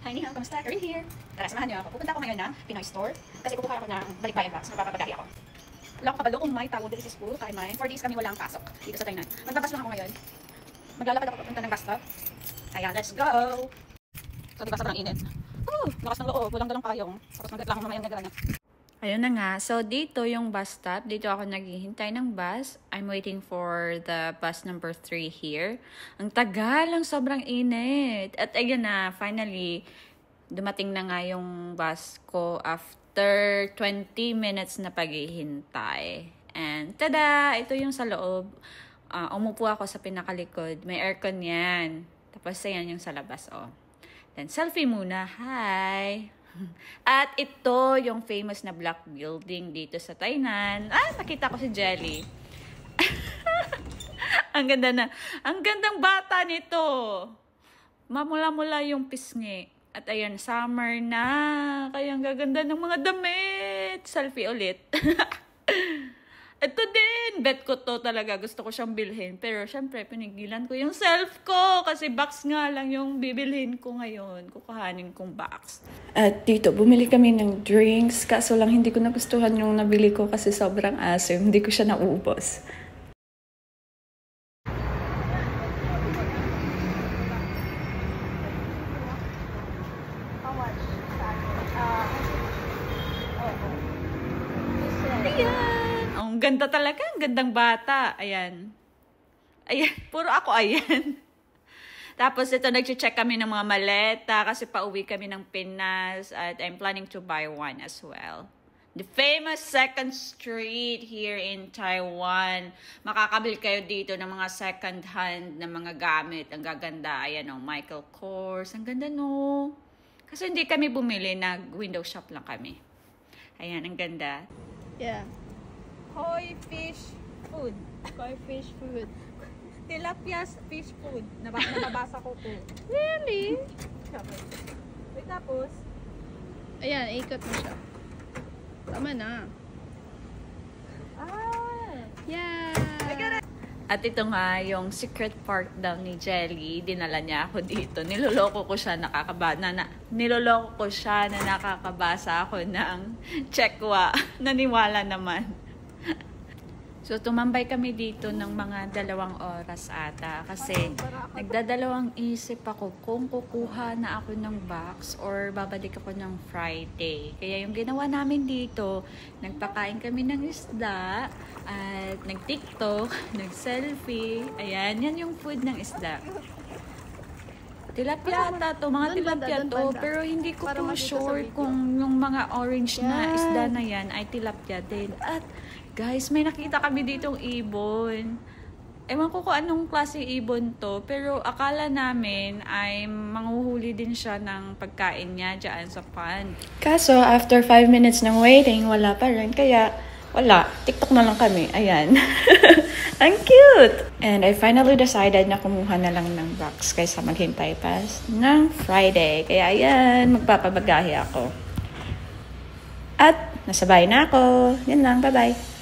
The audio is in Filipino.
Hi, Niha. Kamusta? Erin here. Tara, samahan niyo ako. Pupunta ako ngayon ng Pinoy store kasi kukuha ako ng balikbayan box. Magpapabagahe ako. Wala akong kabalo kung may tawag dito sa school. Kaya may 4 days kami walang pasok dito sa Tainan. Magbabas lang ako ngayon. Maglalakad ako papunta ng bus stop. Ayan, let's go! So, diba sobrang init? Lakas ng loob. Walang dalang payong. Tapos magdala ako mamayang nagala niya. Ayun na nga. So, dito yung bus stop. Dito ako naghihintay ng bus. I'm waiting for the bus number 3 here. Ang tagal, ang sobrang init. At ayun na, finally, dumating na nga yung bus ko after 20 minutes na paghihintay. And tada! Ito yung sa loob. Umupo ako sa pinakalikod. May aircon yan. Tapos ayan yung sa labas, oh. Then, selfie muna. Hi! At ito yung famous na black building dito sa Tainan. Nakita ko si Jelly. Ang ganda na. Ang gandang bata nito. Mamula-mula yung pisngi. At ayan, summer na. Kaya ang gaganda ng mga damit. Selfie ulit. Ito din. Bet ko to talaga. Gusto ko siyang bilhin. Pero syempre, pinigilan ko yung self ko. Kasi box nga lang yung bibilhin ko ngayon. Kukuhanin kong box. At dito, bumili kami ng drinks. Kaso lang, hindi ko nagustuhan yung nabili ko kasi sobrang asim. Hindi ko siya naubos. Ayan! Ang ganda talaga. Ang gandang bata. Ayan. Ayan. Puro ako ayan. Tapos ito, nag-check kami ng mga maleta kasi pauwi kami ng Pinas at I'm planning to buy one as well. The famous 2nd Street here in Taiwan. Makakabil kayo dito ng mga second hand na mga gamit. Ang gaganda. Ayan o, Michael Kors. Ang ganda no. Kasi hindi kami bumili. Nag-window shop lang kami. Ayan, ang ganda. Yeah. Koi fish food. Koi fish food. Tilapia fish food. Nababasa ko po. Really? Wait, tapos? Ayan, ikot mo siya. Tama na. Yeah! At ito nga, yung secret part daw ni Jelly, dinala niya ako dito. Niloloko ko siya, niloloko ko siya na nakakabasa ako ng Chekwa. Naniwala naman. So, tumambay kami dito ng mga 2 oras ata. Kasi, nagdadalawang isip ako kung kukuha na ako ng box or babalik ako ng Friday. Kaya yung ginawa namin dito, nagpakain kami ng isda, at nag-TikTok, nag-selfie. Ayan, yan yung food ng isda. Tilapia ata to, mga tilapia to. Pero hindi ko po sure kung yung mga orange na isda na yan ay tilapia din. At guys, may nakita kami ditong ibon. Ewan ko kung anong klaseng ibon to, pero akala namin ay manghuhuli din siya ng pagkain niya dyan sa pond. Kaso, after 5 minutes ng waiting, wala pa rin. Kaya, wala. TikTok na lang kami. Ayan. Ang cute! And I finally decided na kumuha na lang ng box kaysa maghintay pa ng Friday. Kaya ayan, magpapabagahe ako. At, nasabay na ako. Yan lang. Bye-bye.